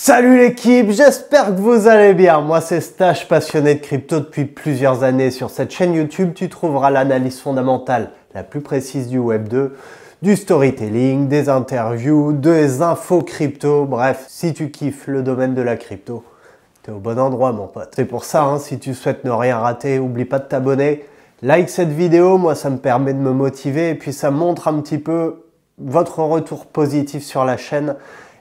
Salut l'équipe, j'espère que vous allez bien. Moi c'est Stache, passionné de crypto depuis plusieurs années. Sur cette chaîne YouTube, tu trouveras l'analyse fondamentale la plus précise du Web 2, du storytelling, des interviews, des infos crypto. Bref, si tu kiffes le domaine de la crypto, t'es au bon endroit mon pote. C'est pour ça, si tu souhaites ne rien rater, oublie pas de t'abonner. Like cette vidéo, moi ça me permet de me motiver et puis ça montre un petit peu votre retour positif sur la chaîne.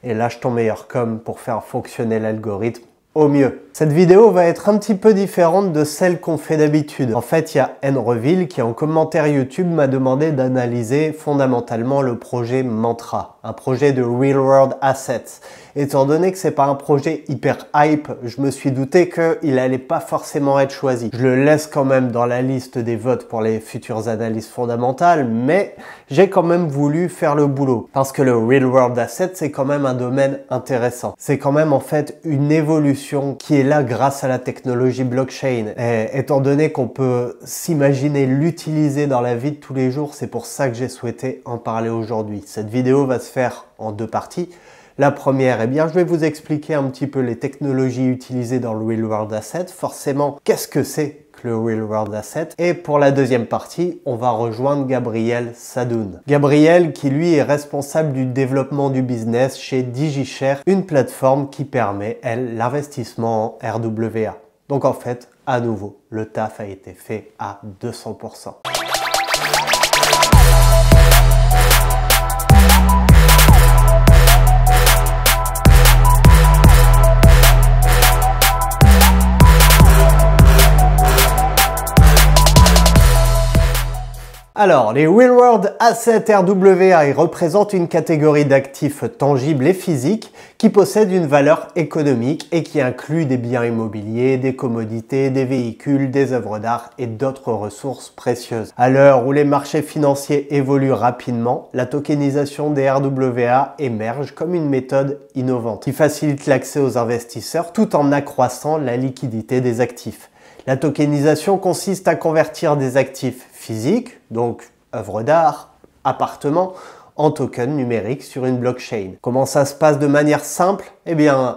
Et lâche ton meilleur com pour faire fonctionner l'algorithme au mieux. Cette vidéo va être un petit peu différente de celle qu'on fait d'habitude. En fait, il y a Enreville qui en commentaire YouTube m'a demandé d'analyser fondamentalement le projet Mantra, un projet de Real World Assets. Étant donné que c'est pas un projet hyper hype, je me suis douté qu'il allait pas forcément être choisi. Je le laisse quand même dans la liste des votes pour les futures analyses fondamentales, mais j'ai quand même voulu faire le boulot. Parce que le Real World Assets, c'est quand même un domaine intéressant. C'est quand même en fait une évolution qui est là grâce à la technologie blockchain. Et étant donné qu'on peut s'imaginer l'utiliser dans la vie de tous les jours, c'est pour ça que j'ai souhaité en parler aujourd'hui. Cette vidéo va se faire en deux parties. La première, je vais vous expliquer un petit peu les technologies utilisées dans le Real World Asset. Forcément, qu'est-ce que c'est que le Real World Asset? Et pour la deuxième partie, on va rejoindre Gabriel Sadoun. Gabriel qui lui est responsable du développement du business chez DigiShare, une plateforme qui permet, elle, l'investissement en RWA. Donc en fait, à nouveau, le taf a été fait à 200%. Alors, les Real World Assets RWA, ils représentent une catégorie d'actifs tangibles et physiques qui possèdent une valeur économique et qui incluent des biens immobiliers, des commodités, des véhicules, des œuvres d'art et d'autres ressources précieuses. À l'heure où les marchés financiers évoluent rapidement, la tokenisation des RWA émerge comme une méthode innovante qui facilite l'accès aux investisseurs tout en accroissant la liquidité des actifs. La tokenisation consiste à convertir des actifs physiques, donc œuvres d'art, appartements, en tokens numériques sur une blockchain. Comment ça se passe de manière simple?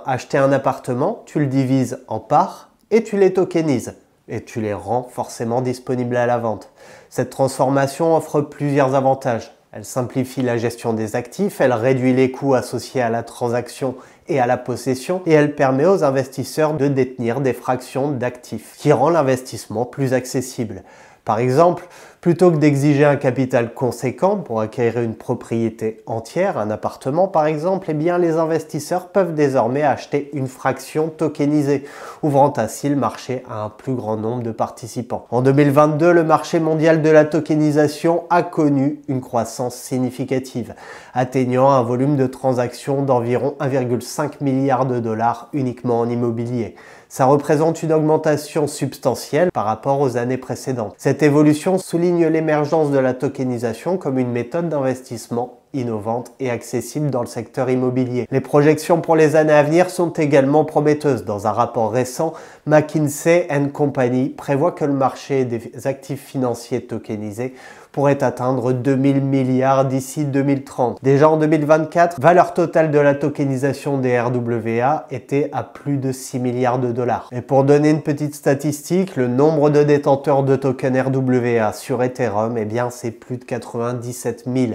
Acheter un appartement, tu le divises en parts et tu les tokenises. Et tu les rends forcément disponibles à la vente. Cette transformation offre plusieurs avantages. Elle simplifie la gestion des actifs, elle réduit les coûts associés à la transaction et à la possession, et elle permet aux investisseurs de détenir des fractions d'actifs, ce qui rend l'investissement plus accessible. Par exemple, plutôt que d'exiger un capital conséquent pour acquérir une propriété entière, un appartement par exemple, les investisseurs peuvent désormais acheter une fraction tokenisée, ouvrant ainsi le marché à un plus grand nombre de participants. En 2022, le marché mondial de la tokenisation a connu une croissance significative, atteignant un volume de transactions d'environ 1,5 milliard de dollars uniquement en immobilier. Ça représente une augmentation substantielle par rapport aux années précédentes. Cette évolution souligne l'émergence de la tokenisation comme une méthode d'investissement innovante et accessible dans le secteur immobilier. Les projections pour les années à venir sont également prometteuses. Dans un rapport récent, McKinsey & Company prévoit que le marché des actifs financiers tokenisés pourrait atteindre 2000 milliards d'ici 2030. Déjà en 2024, valeur totale de la tokenisation des RWA était à plus de 6 milliards de dollars. Et pour donner une petite statistique, le nombre de détenteurs de tokens RWA sur Ethereum, c'est plus de 97 000.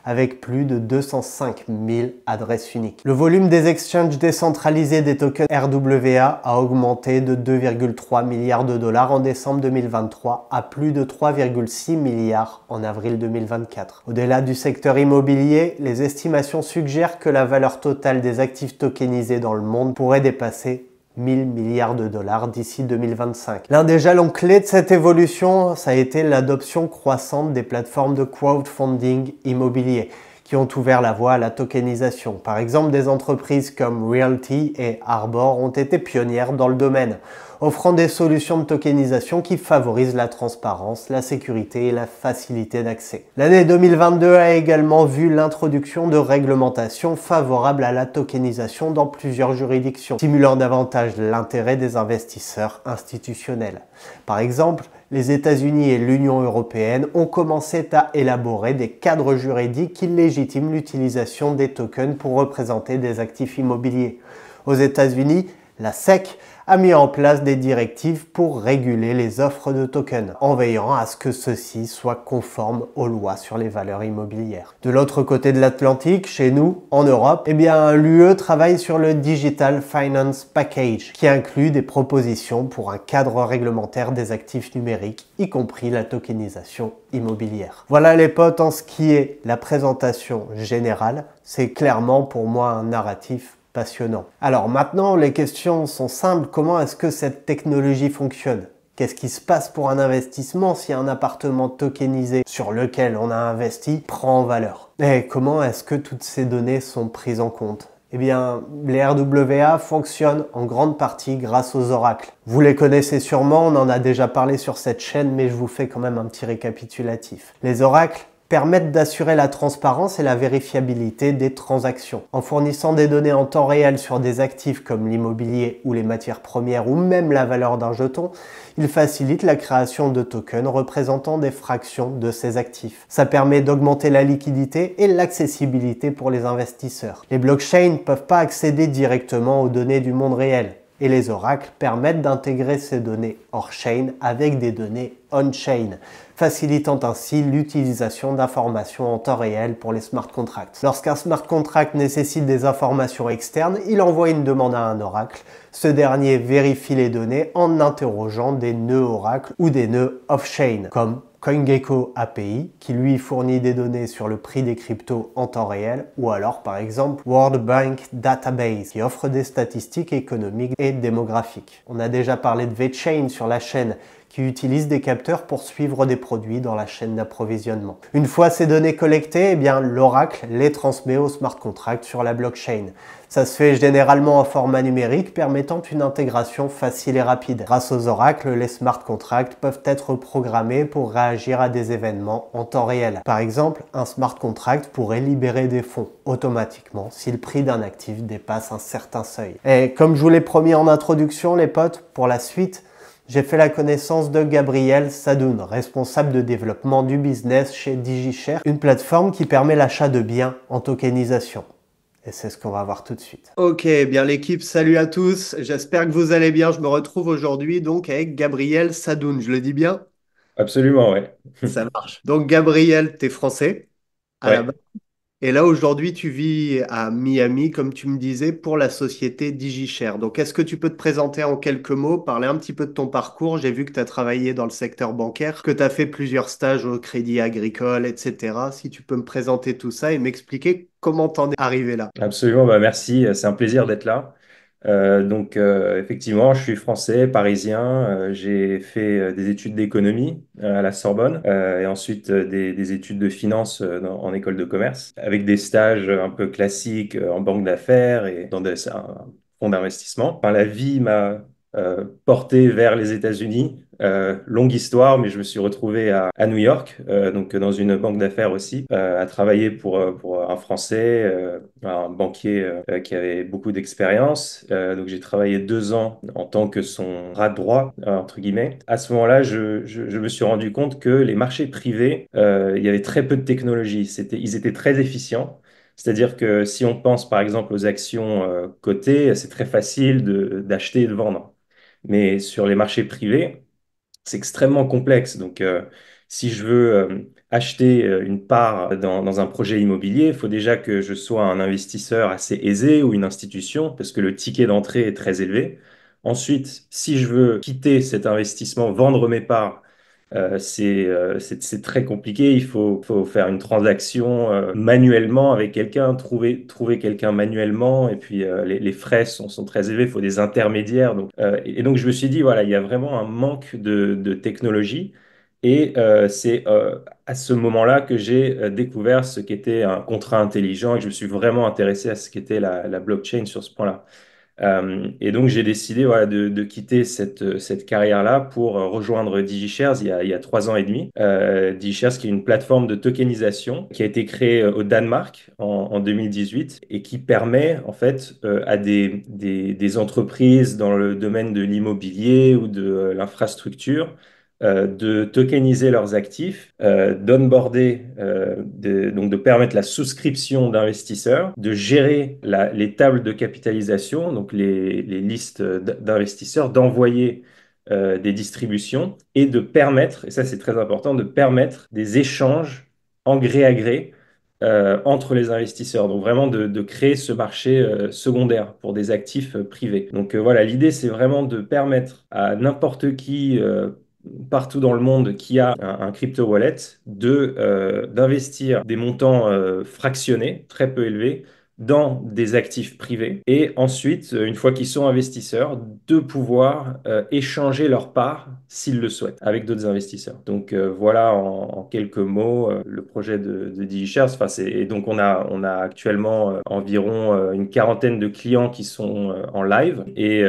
Avec plus de 205 000 adresses uniques. Le volume des exchanges décentralisés des tokens RWA a augmenté de 2,3 milliards de dollars en décembre 2023 à plus de 3,6 milliards en avril 2024. Au-delà du secteur immobilier, les estimations suggèrent que la valeur totale des actifs tokenisés dans le monde pourrait dépasser 1000 milliards de dollars d'ici 2025. L'un des jalons clés de cette évolution, ça a été l'adoption croissante des plateformes de crowdfunding immobilier qui ont ouvert la voie à la tokenisation. Par exemple, des entreprises comme Realty et Arbor ont été pionnières dans le domaine, offrant des solutions de tokenisation qui favorisent la transparence, la sécurité et la facilité d'accès. L'année 2022 a également vu l'introduction de réglementations favorables à la tokenisation dans plusieurs juridictions, stimulant davantage l'intérêt des investisseurs institutionnels. Par exemple, les États-Unis et l'Union européenne ont commencé à élaborer des cadres juridiques qui légitiment l'utilisation des tokens pour représenter des actifs immobiliers. Aux États-Unis, la SEC a mis en place des directives pour réguler les offres de tokens, en veillant à ce que ceux-ci soient conformes aux lois sur les valeurs immobilières. De l'autre côté de l'Atlantique, chez nous, en Europe, eh bien, l'UE travaille sur le Digital Finance Package, qui inclut des propositions pour un cadre réglementaire des actifs numériques, y compris la tokenisation immobilière. Voilà les potes, en ce qui est la présentation générale, c'est clairement pour moi un narratif passionnant. Alors maintenant, les questions sont simples. Comment est-ce que cette technologie fonctionne? Qu'est-ce qui se passe pour un investissement si un appartement tokenisé sur lequel on a investi prend en valeur? Et comment est-ce que toutes ces données sont prises en compte? Eh bien, les RWA fonctionnent en grande partie grâce aux oracles. Vous les connaissez sûrement, on en a déjà parlé sur cette chaîne, mais je vous fais quand même un petit récapitulatif. Les oracles permettent d'assurer la transparence et la vérifiabilité des transactions. En fournissant des données en temps réel sur des actifs comme l'immobilier ou les matières premières ou même la valeur d'un jeton, ils facilitent la création de tokens représentant des fractions de ces actifs. Ça permet d'augmenter la liquidité et l'accessibilité pour les investisseurs. Les blockchains ne peuvent pas accéder directement aux données du monde réel. Et les oracles permettent d'intégrer ces données hors-chain avec des données on-chain, facilitant ainsi l'utilisation d'informations en temps réel pour les smart contracts. Lorsqu'un smart contract nécessite des informations externes, il envoie une demande à un oracle. Ce dernier vérifie les données en interrogeant des nœuds oracles ou des nœuds off-chain, comme CoinGecko API, qui lui fournit des données sur le prix des cryptos en temps réel, ou alors par exemple World Bank Database, qui offre des statistiques économiques et démographiques. On a déjà parlé de VeChain sur la chaîne, qui utilise des capteurs pour suivre des produits dans la chaîne d'approvisionnement. Une fois ces données collectées, eh bien, l'oracle les transmet au smart contract sur la blockchain. Ça se fait généralement en format numérique, permettant une intégration facile et rapide. Grâce aux oracles, les smart contracts peuvent être programmés pour réagir à des événements en temps réel. Par exemple, un smart contract pourrait libérer des fonds automatiquement si le prix d'un actif dépasse un certain seuil. Et comme je vous l'ai promis en introduction, les potes, pour la suite, j'ai fait la connaissance de Gabriel Sadoun, responsable de développement du business chez DigiShare, une plateforme qui permet l'achat de biens en tokenisation. Et c'est ce qu'on va voir tout de suite. Ok, bien l'équipe, salut à tous. J'espère que vous allez bien. Je me retrouve aujourd'hui donc avec Gabriel Sadoun. Je le dis bien? Absolument, ouais. Ça marche. Donc Gabriel, t'es français à la base. Ouais, Et là, aujourd'hui, tu vis à Miami, comme tu me disais, pour la société DigiShare. Donc, est-ce que tu peux te présenter en quelques mots, parler un petit peu de ton parcours? J'ai vu que tu as travaillé dans le secteur bancaire, que tu as fait plusieurs stages au Crédit Agricole, etc. Si tu peux me présenter tout ça et m'expliquer comment t'en es arrivé là. absolument. Bah, merci. C'est un plaisir d'être là. Effectivement, je suis français, parisien. J'ai fait des études d'économie à la Sorbonne et ensuite des études de finance en école de commerce, avec des stages un peu classiques en banque d'affaires et dans un fonds d'investissement. Enfin, la vie m'a porté vers les États-Unis. Longue histoire, mais je me suis retrouvé à New York, donc dans une banque d'affaires aussi, à travailler pour un Français, un banquier qui avait beaucoup d'expérience. Donc j'ai travaillé 2 ans en tant que son bras droit, entre guillemets. À ce moment-là, je me suis rendu compte que les marchés privés, il y avait très peu de technologie. Ils étaient très efficients. C'est-à-dire que si on pense par exemple aux actions cotées, c'est très facile d'acheter et de vendre. Mais sur les marchés privés, c'est extrêmement complexe. Donc, si je veux acheter une part dans un projet immobilier, il faut déjà que je sois un investisseur assez aisé ou une institution, parce que le ticket d'entrée est très élevé. Ensuite, si je veux quitter cet investissement, vendre mes parts, c'est très compliqué. Faut faire une transaction manuellement avec quelqu'un, trouver quelqu'un manuellement, et puis les frais sont très élevés. Il faut des intermédiaires. Et donc, je me suis dit, voilà, il y a vraiment un manque de technologie. Et c'est à ce moment-là que j'ai découvert ce qu'était un contrat intelligent et que je me suis vraiment intéressé à ce qu'était la blockchain sur ce point-là. Et donc, j'ai décidé voilà, de quitter cette carrière-là pour rejoindre DigiShares il y a 3 ans et demi. DigiShares, qui est une plateforme de tokenisation qui a été créée au Danemark en 2018 et qui permet en fait à des entreprises dans le domaine de l'immobilier ou de l'infrastructure de tokeniser leurs actifs, d'onboarder, donc de permettre la souscription d'investisseurs, de gérer les tables de capitalisation, donc les listes d'investisseurs, d'envoyer des distributions et de permettre, et ça c'est très important, de permettre des échanges en gré à gré entre les investisseurs. Donc vraiment de créer ce marché secondaire pour des actifs privés. Donc voilà, l'idée c'est vraiment de permettre à n'importe qui partout dans le monde qui a un crypto wallet d'investir des montants fractionnés, très peu élevés, dans des actifs privés et ensuite, une fois qu'ils sont investisseurs, de pouvoir échanger leur part s'ils le souhaitent avec d'autres investisseurs. Donc voilà en quelques mots le projet de DigiShares. Enfin, et donc on a actuellement environ une quarantaine de clients qui sont en live et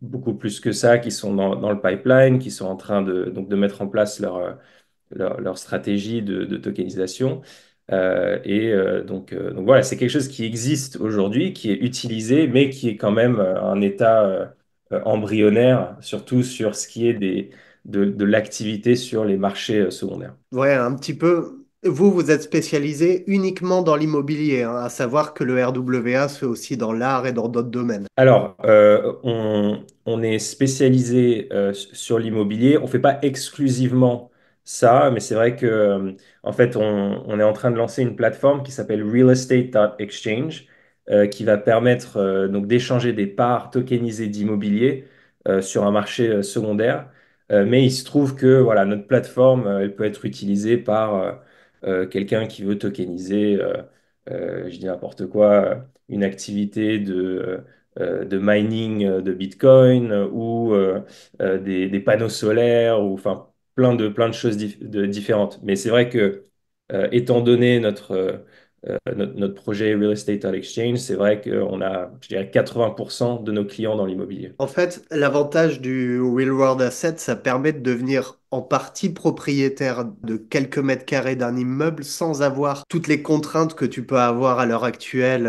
beaucoup plus que ça qui sont dans le pipeline, qui sont en train donc de mettre en place leur stratégie de tokenisation. Donc voilà, c'est quelque chose qui existe aujourd'hui, qui est utilisé, mais qui est quand même un état embryonnaire, surtout sur ce qui est de l'activité sur les marchés secondaires. Ouais, un petit peu. Vous, vous êtes spécialisé uniquement dans l'immobilier, hein, à savoir que le RWA se fait aussi dans l'art et dans d'autres domaines. Alors, on est spécialisé sur l'immobilier. On ne fait pas exclusivement ça, mais c'est vrai que, en fait, on est en train de lancer une plateforme qui s'appelle Real Estate Exchange, qui va permettre donc d'échanger des parts tokenisées d'immobilier sur un marché secondaire. Mais il se trouve que voilà, notre plateforme, elle peut être utilisée par quelqu'un qui veut tokeniser, je dis n'importe quoi, une activité de mining de Bitcoin ou des panneaux solaires ou enfin plein de choses différentes. Mais c'est vrai que étant donné notre projet Real Estate on Exchange, c'est vrai qu'on a, je dirais, 80% de nos clients dans l'immobilier. En fait, l'avantage du Real World Asset, ça permet de devenir en partie propriétaire de quelques mètres carrés d'un immeuble sans avoir toutes les contraintes que tu peux avoir à l'heure actuelle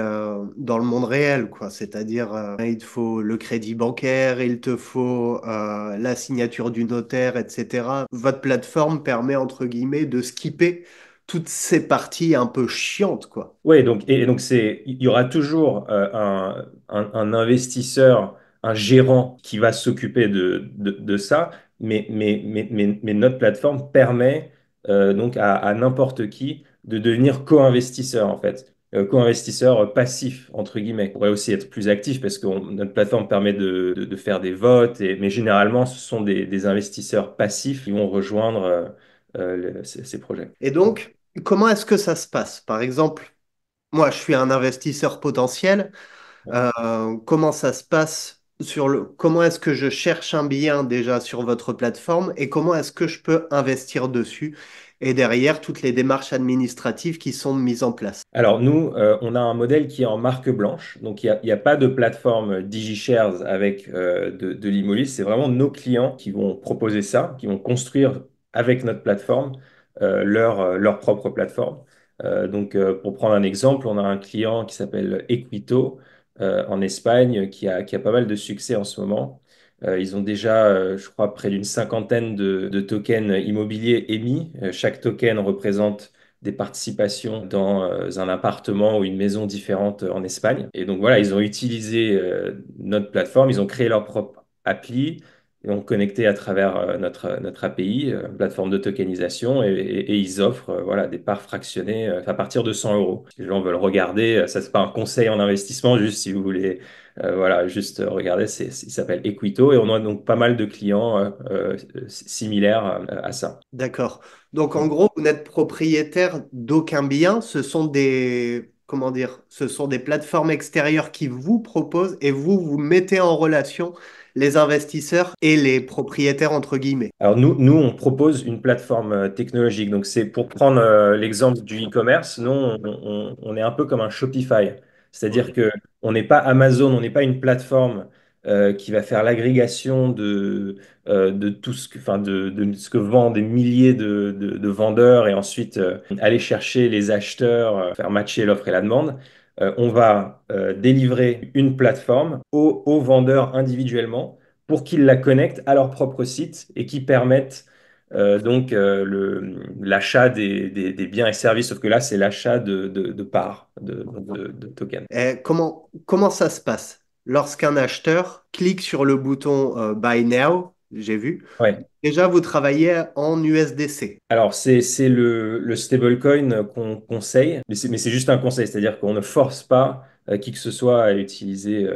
dans le monde réel, quoi. C'est-à-dire, il te faut le crédit bancaire, il te faut la signature du notaire, etc. Votre plateforme permet, entre guillemets, de skipper toutes ces parties un peu chiantes, quoi. Oui, donc il y aura toujours un investisseur, un gérant qui va s'occuper de ça, mais notre plateforme permet donc à n'importe qui de devenir co-investisseur en fait. Co-investisseur passif, entre guillemets. On pourrait aussi être plus actif parce que notre plateforme permet de faire des votes, mais généralement, ce sont des investisseurs passifs qui vont rejoindre ces projets. Et donc, comment est-ce que ça se passe? Par exemple, moi, je suis un investisseur potentiel. Comment ça se passe comment est-ce que je cherche un bien déjà sur votre plateforme et comment est-ce que je peux investir dessus et derrière toutes les démarches administratives qui sont mises en place. Alors nous, on a un modèle qui est en marque blanche, donc il y a pas de plateforme DigiShares avec de l'immobilier, c'est vraiment nos clients qui vont proposer ça, qui vont construire avec notre plateforme leur propre plateforme. Donc pour prendre un exemple, on a un client qui s'appelle Equito en Espagne qui a pas mal de succès en ce moment. Ils ont déjà, je crois, près d'une cinquantaine de tokens immobiliers émis. Chaque token représente des participations dans un appartement ou une maison différente en Espagne. Et donc voilà, ils ont utilisé notre plateforme, ils ont créé leur propre appli, ils ont connecté à travers notre API, plateforme de tokenisation, et ils offrent voilà, des parts fractionnées à partir de 100 euros. Si les gens veulent regarder, ça c'est pas un conseil en investissement, juste si vous voulez voilà, juste regarder, il s'appelle Equito, et on a donc pas mal de clients similaires à ça. D'accord. Donc en gros, vous n'êtes propriétaire d'aucun bien, ce sont comment dire, ce sont des plateformes extérieures qui vous proposent et vous mettez en relation les investisseurs et les propriétaires entre guillemets. Alors nous, on propose une plateforme technologique. Donc c'est pour prendre l'exemple du e-commerce, nous, on est un peu comme un Shopify. C'est-à-dire Ok. que on n'est pas Amazon, on n'est pas une plateforme qui va faire l'agrégation de tout ce enfin, de ce que vendent des milliers de vendeurs et ensuite aller chercher les acheteurs, faire matcher l'offre et la demande. On va délivrer une plateforme aux vendeurs individuellement pour qu'ils la connectent à leur propre site et qui permettent L'achat des biens et services, sauf que là, c'est l'achat de parts, de tokens. Comment ça se passe? Lorsqu'un acheteur clique sur le bouton Buy Now, j'ai vu, Ouais. déjà vous travaillez en USDC. Alors, c'est le stablecoin qu'on conseille, mais c'est juste un conseil, c'est-à-dire qu'on ne force pas qui que ce soit à utiliser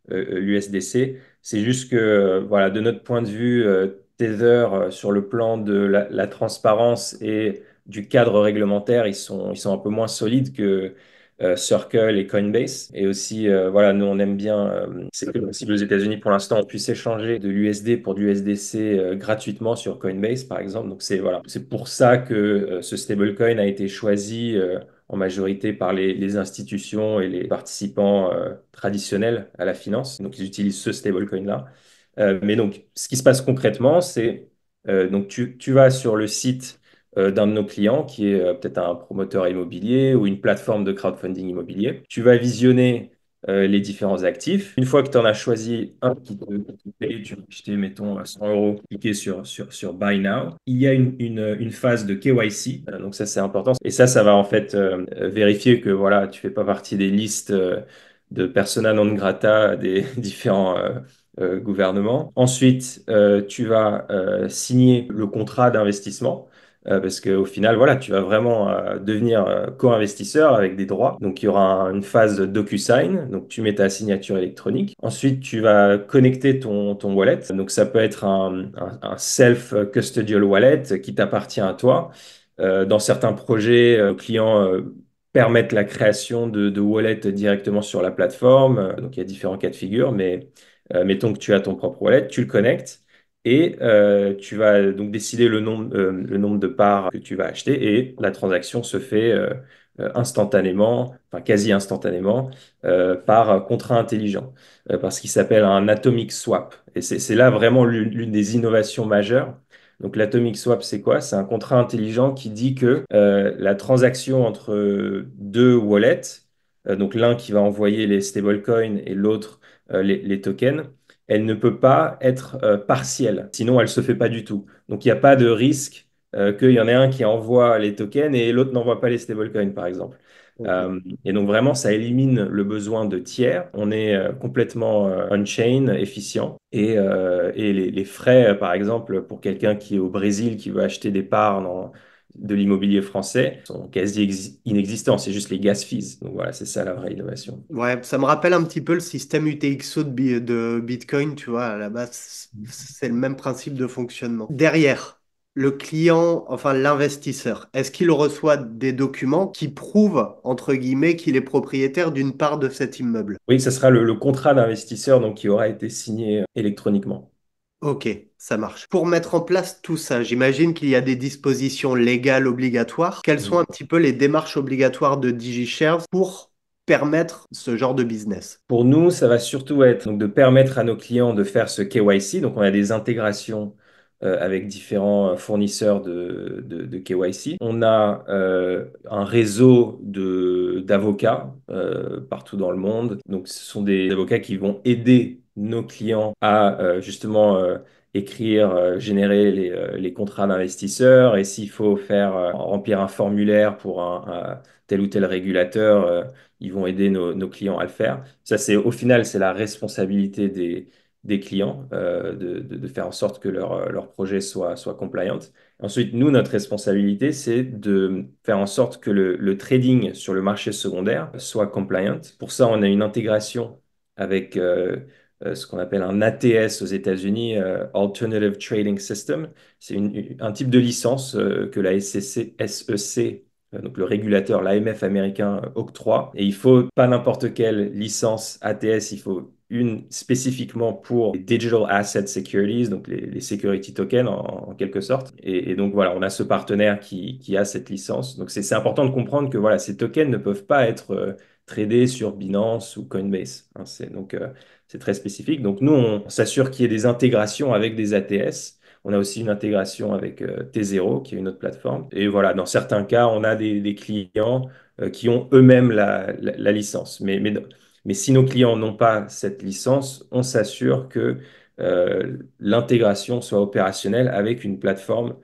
l'USDC. C'est juste que, voilà, de notre point de vue, Tether, sur le plan de la transparence et du cadre réglementaire, ils sont un peu moins solides que Circle et Coinbase. Et aussi, voilà, nous, on aime bien, c'est possible aux États-Unis pour l'instant, on puisse échanger de l'USD pour du USDC gratuitement sur Coinbase, par exemple. Donc, c'est pour ça que ce stablecoin a été choisi en majorité par les institutions et les participants traditionnels à la finance. Donc, ils utilisent ce stablecoin-là. Mais donc, ce qui se passe concrètement, c'est donc tu vas sur le site d'un de nos clients qui est peut-être un promoteur immobilier ou une plateforme de crowdfunding immobilier. Tu vas visionner les différents actifs. Une fois que tu en as choisi un qui te plaît, tu vas acheter, mettons, à 100 euros, cliquer sur Buy Now. Il y a une phase de KYC, donc ça c'est important. Et ça va en fait vérifier que voilà, tu fais pas partie des listes de persona non grata des différents gouvernements. Ensuite, tu vas signer le contrat d'investissement. Parce qu'au final, voilà, tu vas vraiment devenir co-investisseur avec des droits. Donc, il y aura une phase DocuSign. Donc, tu mets ta signature électronique. Ensuite, tu vas connecter ton wallet. Donc, ça peut être un self-custodial wallet qui t'appartient à toi. Dans certains projets, clients permettent la création de wallets directement sur la plateforme. Donc, il y a différents cas de figure, mais mettons que tu as ton propre wallet, tu le connectes et tu vas donc décider le nombre de parts que tu vas acheter et la transaction se fait instantanément, enfin quasi instantanément, par contrat intelligent, parce qu'il s'appelle un atomic swap. Et c'est là vraiment l'une des innovations majeures. Donc l'atomic swap, c'est quoi? C'est un contrat intelligent qui dit que la transaction entre deux wallets, donc l'un qui va envoyer les stablecoins et l'autre les tokens, elle ne peut pas être partielle, sinon elle ne se fait pas du tout. Donc il n'y a pas de risque qu'il y en ait un qui envoie les tokens et l'autre n'envoie pas les stablecoins, par exemple. Ok. Et donc vraiment, ça élimine le besoin de tiers. On est complètement on-chain, efficient. Et les frais, par exemple, pour quelqu'un qui est au Brésil, qui veut acheter des parts de l'immobilier français, sont quasi inexistants. C'est juste les gas fees. Donc voilà, c'est ça la vraie innovation. Ouais, ça me rappelle un petit peu le système UTXO de Bitcoin, tu vois, à la base, c'est le même principe de fonctionnement. Derrière, le client, enfin l'investisseur, est-ce qu'il reçoit des documents qui prouvent, entre guillemets, qu'il est propriétaire d'une part de cet immeuble? Oui, ce sera le contrat d'investisseur donc, qui aura été signé électroniquement. Ok, ça marche. Pour mettre en place tout ça, j'imagine qu'il y a des dispositions légales obligatoires. Quelles sont un petit peu les démarches obligatoires de DigiShares pour permettre ce genre de business? Pour nous, ça va surtout être donc, de permettre à nos clients de faire ce KYC. Donc, on a des intégrations avec différents fournisseurs de KYC. On a un réseau d'avocats partout dans le monde. Donc, ce sont des avocats qui vont aider nos clients à justement écrire, générer les contrats d'investisseurs. Et s'il faut faire remplir un formulaire pour un tel ou tel régulateur, ils vont aider nos clients à le faire. Ça, au final, c'est la responsabilité des clients de faire en sorte que leur projet soit compliant. Ensuite, nous, notre responsabilité, c'est de faire en sorte que le trading sur le marché secondaire soit compliant. Pour ça, on a une intégration avec ce qu'on appelle un ATS aux États-Unis, Alternative Trading System. C'est un type de licence que la SEC, donc le régulateur, l'AMF américain, octroie. Et il faut pas n'importe quelle licence ATS, il faut une spécifiquement pour les Digital Asset Securities, donc les security tokens en quelque sorte. Et donc voilà, on a ce partenaire qui a cette licence. Donc c'est important de comprendre que voilà, ces tokens ne peuvent pas être tradés sur Binance ou Coinbase, hein. C'est très spécifique. Donc nous, on s'assure qu'il y ait des intégrations avec des ATS. On a aussi une intégration avec T0, qui est une autre plateforme. Et voilà, dans certains cas, on a des clients qui ont eux-mêmes la licence. Mais si nos clients n'ont pas cette licence, on s'assure que l'intégration soit opérationnelle avec une plateforme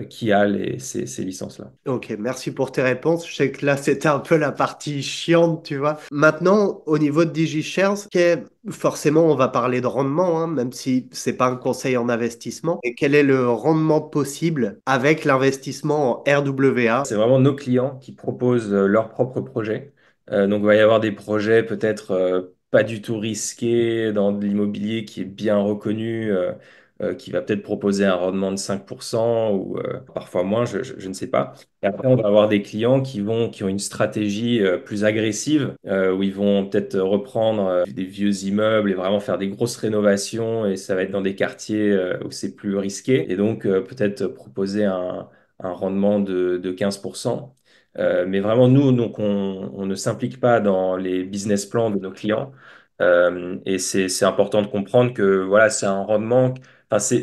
qui a ces licences-là. Ok, merci pour tes réponses. Je sais que là, c'était un peu la partie chiante, tu vois. Maintenant, au niveau de DigiShares, forcément, on va parler de rendement, hein, même si c'est pas un conseil en investissement. Et quel est le rendement possible avec l'investissement en RWA? C'est vraiment nos clients qui proposent leurs propres projets. Donc, il va y avoir des projets peut-être pas du tout risqués dans de l'immobilier qui est bien reconnu, qui va peut-être proposer un rendement de 5% ou parfois moins, je ne sais pas. Et après, on va avoir des clients qui ont une stratégie plus agressive, où ils vont peut-être reprendre des vieux immeubles et vraiment faire des grosses rénovations. Et ça va être dans des quartiers où c'est plus risqué. Et donc, peut-être proposer un rendement de 15%. Mais vraiment, nous, donc, on ne s'implique pas dans les business plans de nos clients. Et c'est important de comprendre que voilà, c'est un rendement, enfin,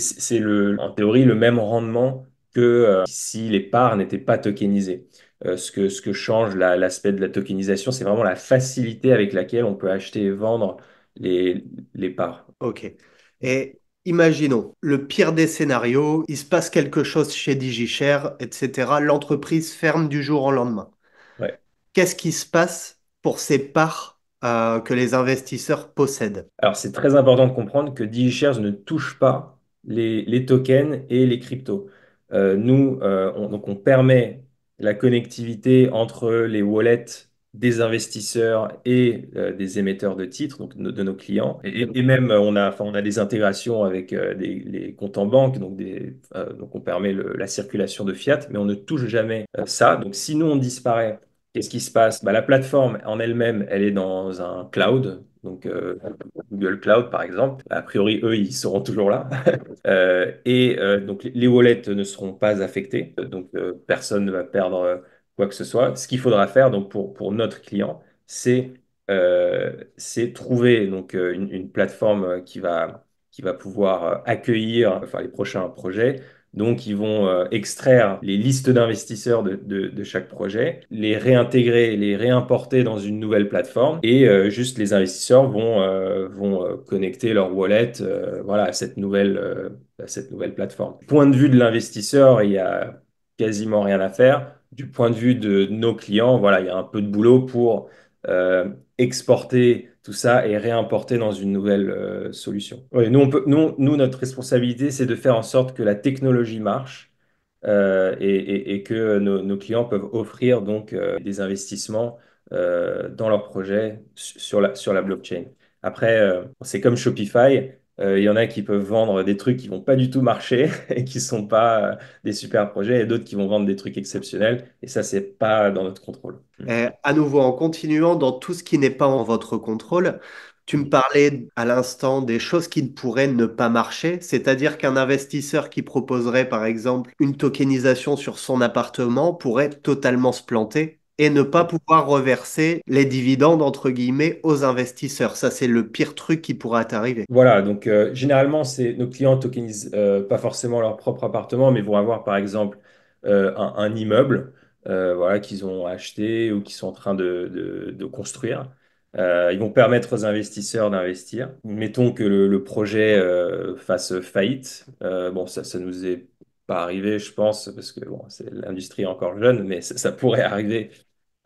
en théorie le même rendement que si les parts n'étaient pas tokenisées. Ce que change l'aspect de la tokenisation, c'est vraiment la facilité avec laquelle on peut acheter et vendre les, les parts. Ok. Et imaginons, le pire des scénarios, il se passe quelque chose chez DigiShare, etc. L'entreprise ferme du jour au lendemain. Ouais. Qu'est-ce qui se passe pour ces parts que les investisseurs possèdent? Alors, c'est très important de comprendre que DigiShares ne touche pas les tokens et les cryptos. Nous, donc on permet la connectivité entre les wallets des investisseurs et des émetteurs de titres, donc de nos clients. Et même, on a des intégrations avec les comptes en banque, donc on permet la circulation de fiat, mais on ne touche jamais ça. Donc, si nous, on disparaît, qu'est-ce qui se passe? Bah, la plateforme en elle-même, elle est dans un cloud, donc Google Cloud par exemple. A priori, eux, ils seront toujours là. Donc les wallets ne seront pas affectés, donc personne ne va perdre quoi que ce soit. Ce qu'il faudra faire donc pour notre client, c'est trouver donc une plateforme qui va pouvoir accueillir enfin, les prochains projets. Donc, ils vont extraire les listes d'investisseurs de chaque projet, les réintégrer, les réimporter dans une nouvelle plateforme et juste les investisseurs vont connecter leur wallet voilà, à cette nouvelle plateforme. Du point de vue de l'investisseur, il y a quasiment rien à faire. Du point de vue de nos clients, voilà, il y a un peu de boulot pour exporter tout ça et réimporter dans une nouvelle solution. Oui, nous, notre responsabilité, c'est de faire en sorte que la technologie marche et que nos clients peuvent offrir donc des investissements dans leurs projets sur la blockchain. Après, c'est comme Shopify. Il y en a qui peuvent vendre des trucs qui vont pas du tout marcher et qui sont pas des super projets, et d'autres qui vont vendre des trucs exceptionnels. Et ça, c'est pas dans notre contrôle. À nouveau, en continuant dans tout ce qui n'est pas en votre contrôle, tu me parlais à l'instant des choses qui ne pourraient ne pas marcher, c'est-à-dire qu'un investisseur qui proposerait par exemple une tokenisation sur son appartement pourrait totalement se planter et ne pas pouvoir reverser les dividendes entre guillemets aux investisseurs. Ça, c'est le pire truc qui pourrait arriver. Voilà, donc généralement, nos clients tokenisent pas forcément leur propre appartement, mais vont avoir par exemple un immeuble voilà, qu'ils ont acheté ou qu'ils sont en train de construire. Ils vont permettre aux investisseurs d'investir. Mettons que le projet fasse faillite. Bon, ça nous est pas arrivé, je pense, parce que bon, l'industrie est encore jeune, mais ça pourrait arriver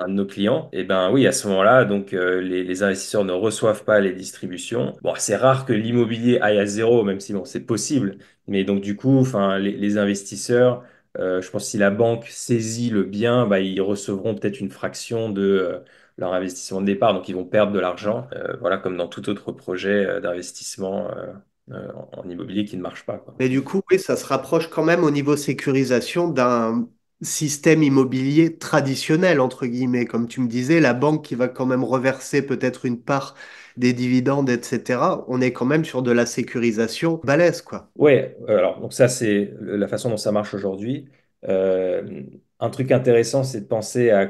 un de nos clients, et ben oui, à ce moment-là, donc les investisseurs ne reçoivent pas les distributions. Bon, c'est rare que l'immobilier aille à zéro, même si bon, c'est possible. Mais donc du coup, enfin, les investisseurs, je pense que si la banque saisit le bien, bah, ils recevront peut-être une fraction de leur investissement de départ, donc ils vont perdre de l'argent, voilà, comme dans tout autre projet d'investissement en immobilier qui ne marche pas, quoi. Mais du coup, oui, ça se rapproche quand même au niveau sécurisation d'un système immobilier traditionnel, entre guillemets. Comme tu me disais, la banque qui va quand même reverser peut-être une part des dividendes, etc. On est quand même sur de la sécurisation balèze, quoi. Ouais, alors donc ça c'est la façon dont ça marche aujourd'hui. Euh, un truc intéressant, c'est de penser à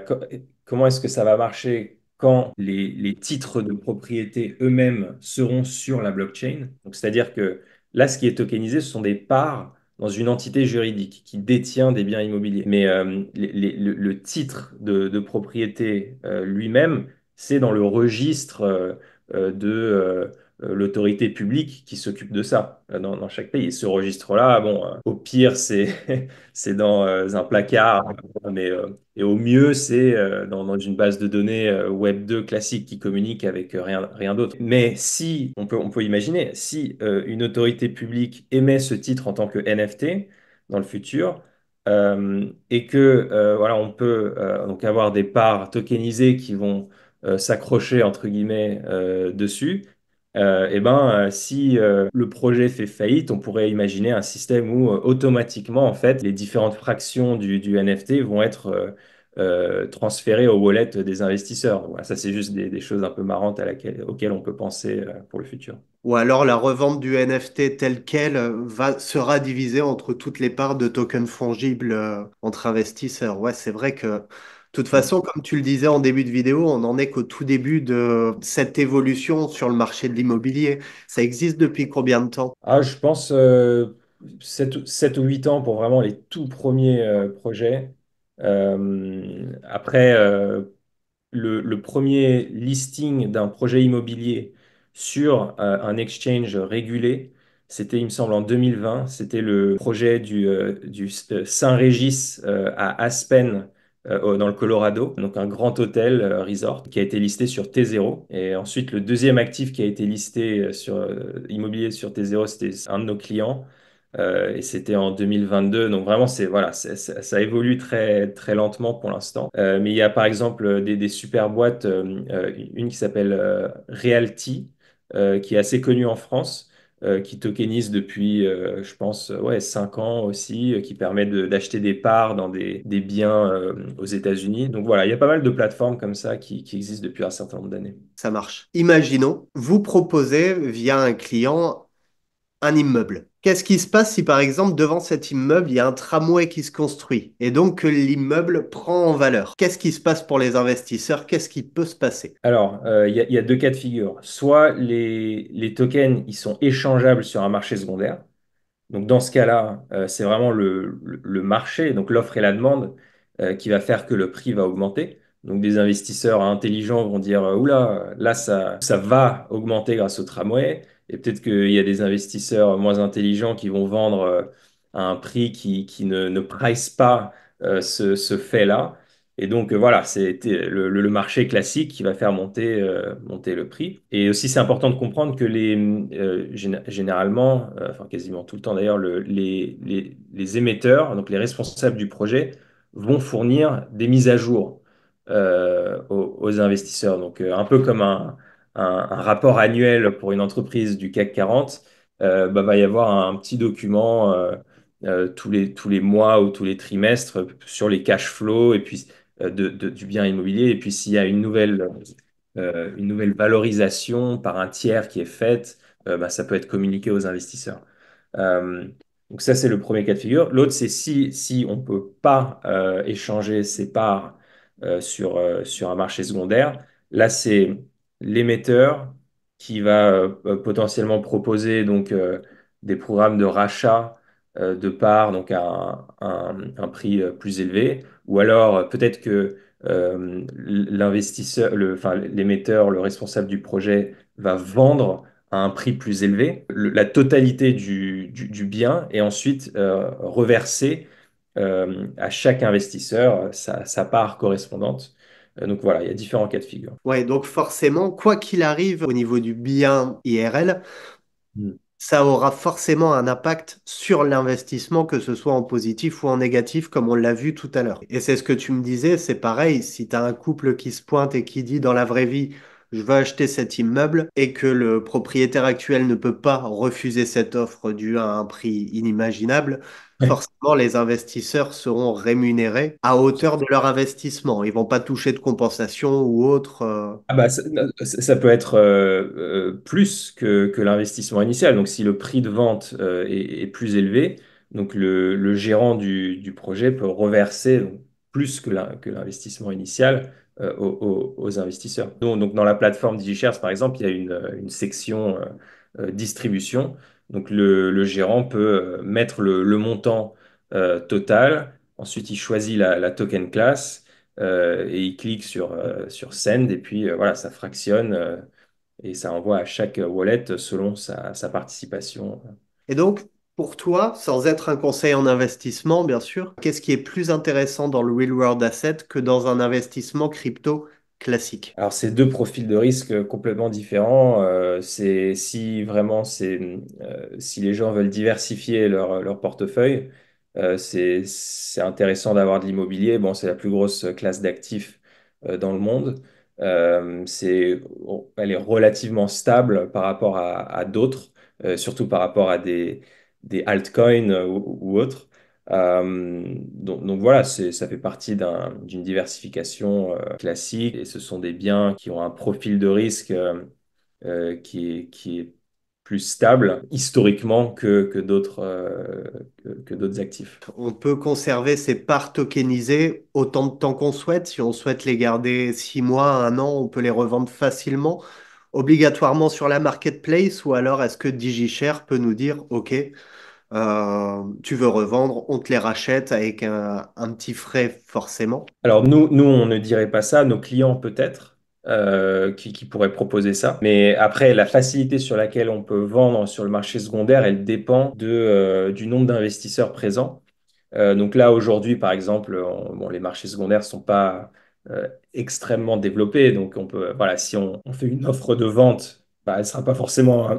comment est-ce que ça va marcher quand les titres de propriété eux-mêmes seront sur la blockchain. Donc c'est-à-dire que là, ce qui est tokenisé, ce sont des parts dans une entité juridique qui détient des biens immobiliers. Mais le titre de propriété lui-même, c'est dans le registre l'autorité publique qui s'occupe de ça dans chaque pays. Et ce registre-là, bon, au pire, c'est c'est dans un placard, et au mieux, c'est dans une base de données Web 2 classique qui communique avec rien d'autre. Mais si, on peut imaginer, si une autorité publique émet ce titre en tant que NFT dans le futur, et que voilà, on peut donc avoir des parts tokenisées qui vont s'accrocher entre guillemets dessus. Si le projet fait faillite, on pourrait imaginer un système où automatiquement, en fait, les différentes fractions du NFT vont être transférées au wallet des investisseurs. Voilà, ça, c'est juste des choses un peu marrantes auxquelles on peut penser pour le futur. Ou alors la revente du NFT tel quel sera divisée entre toutes les parts de tokens fongibles entre investisseurs. Ouais, c'est vrai que, de toute façon, comme tu le disais en début de vidéo, on n'en est qu'au tout début de cette évolution sur le marché de l'immobilier. Ça existe depuis combien de temps? Ah, je pense 7 ou 8 ans pour vraiment les tout premiers projets. Après, le premier listing d'un projet immobilier sur un exchange régulé, c'était, il me semble, en 2020. C'était le projet du Saint-Régis à Aspen, dans le Colorado, donc un grand hôtel resort qui a été listé sur T0. Et ensuite, le deuxième actif qui a été listé immobilier sur T0, c'était un de nos clients. Et c'était en 2022. Donc vraiment, voilà, ça évolue très, très lentement pour l'instant. Mais il y a par exemple des super boîtes, une qui s'appelle Realty, qui est assez connue en France, qui tokenise depuis, je pense, ouais, 5 ans aussi, qui permet d'acheter des parts dans des biens aux États-Unis. Donc voilà, il y a pas mal de plateformes comme ça qui existent depuis un certain nombre d'années. Ça marche. Imaginons, vous proposez via un client un immeuble. Qu'est-ce qui se passe si, par exemple, devant cet immeuble, il y a un tramway qui se construit et donc que l'immeuble prend en valeur? Qu'est-ce qui se passe pour les investisseurs? Qu'est-ce qui peut se passer? Alors, il y a deux cas de figure. Soit les tokens, ils sont échangeables sur un marché secondaire. Donc dans ce cas-là, c'est vraiment le marché, donc l'offre et la demande, qui va faire que le prix va augmenter. Donc des investisseurs intelligents vont dire, oula, là, ça va augmenter grâce au tramway. Et peut-être qu'il y a des investisseurs moins intelligents qui vont vendre à un prix qui ne price pas ce fait-là. Et donc voilà, c'est le marché classique qui va faire monter le prix. Et aussi, c'est important de comprendre que généralement, enfin quasiment tout le temps d'ailleurs, les émetteurs, donc les responsables du projet, vont fournir des mises à jour aux investisseurs. Donc un peu comme un rapport annuel pour une entreprise du CAC 40, va y avoir un petit document tous les mois ou tous les trimestres sur les cash flows et puis du bien immobilier. Et puis s'il y a une nouvelle valorisation par un tiers qui est faite, ça peut être communiqué aux investisseurs. Euh, donc ça, c'est le premier cas de figure. L'autre, c'est si on ne peut pas échanger ses parts sur un marché secondaire. Là, c'est l'émetteur qui va potentiellement proposer donc, des programmes de rachat de parts donc à un prix plus élevé. Ou alors, peut-être que l'investisseur, enfin, l'émetteur, le responsable du projet va vendre à un prix plus élevé la totalité du bien et ensuite reverser à chaque investisseur sa part correspondante. Donc voilà, il y a différents cas de figure. Ouais, donc forcément, quoi qu'il arrive au niveau du bien IRL, ça aura forcément un impact sur l'investissement, que ce soit en positif ou en négatif, comme on l'a vu tout à l'heure. Et c'est ce que tu me disais, c'est pareil, si tu as un couple qui se pointe et qui dit dans la vraie vie, je veux acheter cet immeuble, et que le propriétaire actuel ne peut pas refuser cette offre due à un prix inimaginable, forcément les investisseurs seront rémunérés à hauteur de leur investissement. Ils vont pas toucher de compensation ou autre. Ah bah, ça peut être plus que l'investissement initial. Donc, si le prix de vente est plus élevé, donc le gérant du projet peut reverser donc, plus que l'investissement initial aux investisseurs. Donc, dans la plateforme DigiShares, par exemple, il y a une section distribution. Donc, le gérant peut mettre le montant total. Ensuite, il choisit la token class et il clique sur Send et puis voilà, ça fractionne et ça envoie à chaque wallet selon sa participation. Et donc, pour toi, sans être un conseil en investissement, bien sûr, qu'est-ce qui est plus intéressant dans le real world asset que dans un investissement crypto classique? Alors, c'est deux profils de risque complètement différents. C'est si vraiment si les gens veulent diversifier leur portefeuille, c'est intéressant d'avoir de l'immobilier. Bon, c'est la plus grosse classe d'actifs dans le monde. Elle est relativement stable par rapport à d'autres, surtout par rapport à des altcoins ou autres. Donc voilà, ça fait partie d'une diversification classique et ce sont des biens qui ont un profil de risque qui est plus stable historiquement que d'autres actifs. On peut conserver ces parts tokenisées autant de temps qu'on souhaite. Si on souhaite les garder 6 mois, un an, on peut les revendre facilement, obligatoirement sur la marketplace, ou alors est-ce que DigiShare peut nous dire, OK, tu veux revendre, on te les rachète avec un petit frais forcément. Alors nous, on ne dirait pas ça, nos clients peut-être. Qui pourraient proposer ça. Mais après, la facilité sur laquelle on peut vendre sur le marché secondaire, elle dépend du nombre d'investisseurs présents. Donc là, aujourd'hui, par exemple, bon, les marchés secondaires sont pas extrêmement développés. Donc, voilà, si on fait une offre de vente, bah, elle ne sera pas forcément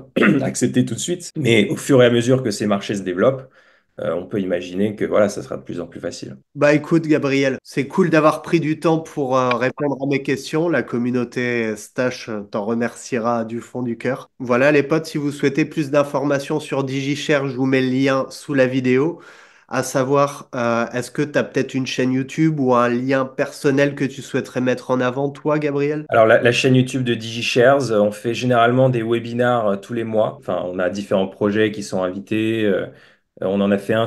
acceptée tout de suite. Mais au fur et à mesure que ces marchés se développent, on peut imaginer que voilà, ça sera de plus en plus facile. Bah écoute, Gabriel, c'est cool d'avoir pris du temps pour répondre à mes questions. La communauté Stash t'en remerciera du fond du cœur. Voilà les potes, si vous souhaitez plus d'informations sur DigiShare, je vous mets le lien sous la vidéo. À savoir, est-ce que tu as peut-être une chaîne YouTube ou un lien personnel que tu souhaiterais mettre en avant, toi, Gabriel? Alors, la chaîne YouTube de DigiShares, on fait généralement des webinars tous les mois. Enfin, on a différents projets qui sont invités. On en a fait un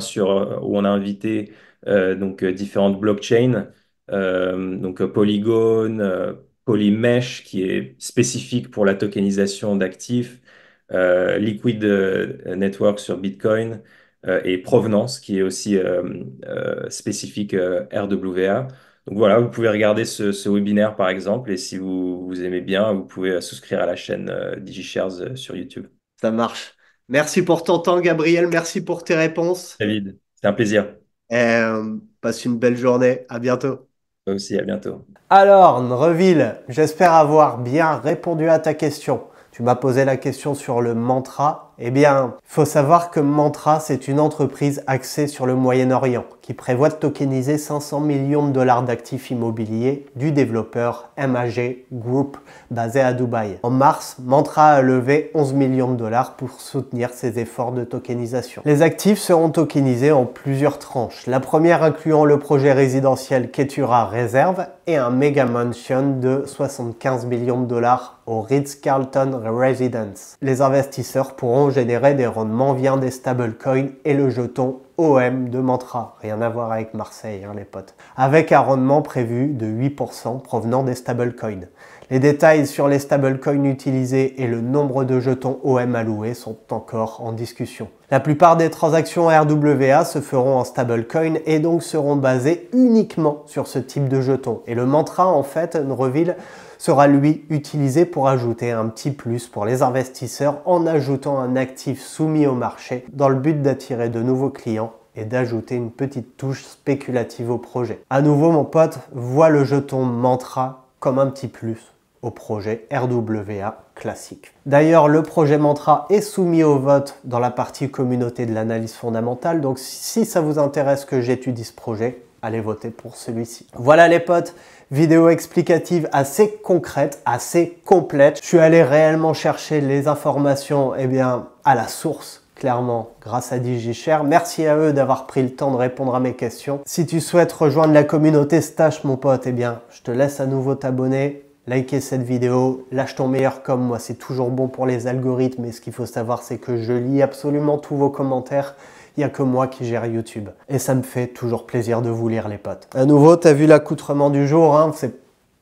où on a invité différentes blockchains. Polygon, Polymesh, qui est spécifique pour la tokenisation d'actifs. Liquid Network sur Bitcoin. Et Provenance, qui est aussi spécifique RWA. Donc voilà, vous pouvez regarder ce webinaire par exemple, et si vous aimez bien, vous pouvez souscrire à la chaîne DigiShares sur YouTube. Ça marche. Merci pour ton temps, Gabriel. Merci pour tes réponses. David, c'est un plaisir. Passe une belle journée. À bientôt. Toi aussi, à bientôt. Alors, Nreville, j'espère avoir bien répondu à ta question. Tu m'as posé la question sur le Mantra. Eh bien, il faut savoir que Mantra, c'est une entreprise axée sur le Moyen-Orient qui prévoit de tokeniser 500 millions de dollars d'actifs immobiliers du développeur MAG Group basé à Dubaï. En mars, Mantra a levé 11 millions de dollars pour soutenir ses efforts de tokenisation. Les actifs seront tokenisés en plusieurs tranches. La première incluant le projet résidentiel Ketura Reserve et un méga mansion de 75 millions de dollars au Ritz-Carlton Residence. Les investisseurs pourront générer des rendements via des stablecoins et le jeton OM de Mantra. Rien à voir avec Marseille, hein, les potes. Avec un rendement prévu de 8% provenant des stablecoins. Les détails sur les stablecoins utilisés et le nombre de jetons OM alloués sont encore en discussion. La plupart des transactions RWA se feront en stablecoin et donc seront basées uniquement sur ce type de jetons. Et le Mantra, en fait, Nreville, sera lui utilisé pour ajouter un petit plus pour les investisseurs en ajoutant un actif soumis au marché dans le but d'attirer de nouveaux clients et d'ajouter une petite touche spéculative au projet. À nouveau, mon pote, vois le jeton Mantra comme un petit plus au projet RWA classique. D'ailleurs, le projet Mantra est soumis au vote dans la partie communauté de l'analyse fondamentale, donc si ça vous intéresse que j'étudie ce projet, allez voter pour celui-ci. Voilà les potes, vidéo explicative assez concrète, assez complète. Je suis allé réellement chercher les informations à la source, clairement, grâce à DigiShare. Merci à eux d'avoir pris le temps de répondre à mes questions. Si tu souhaites rejoindre la communauté Stash, mon pote, je te laisse à nouveau t'abonner. Likez cette vidéo, lâche ton meilleur com, moi c'est toujours bon pour les algorithmes et ce qu'il faut savoir c'est que je lis absolument tous vos commentaires, il n'y a que moi qui gère YouTube. Et ça me fait toujours plaisir de vous lire les potes. À nouveau, t'as vu l'accoutrement du jour, hein, c'est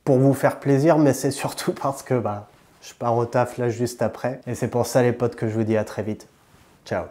pour vous faire plaisir mais c'est surtout parce que je pars au taf là juste après. Et c'est pour ça les potes que je vous dis à très vite. Ciao.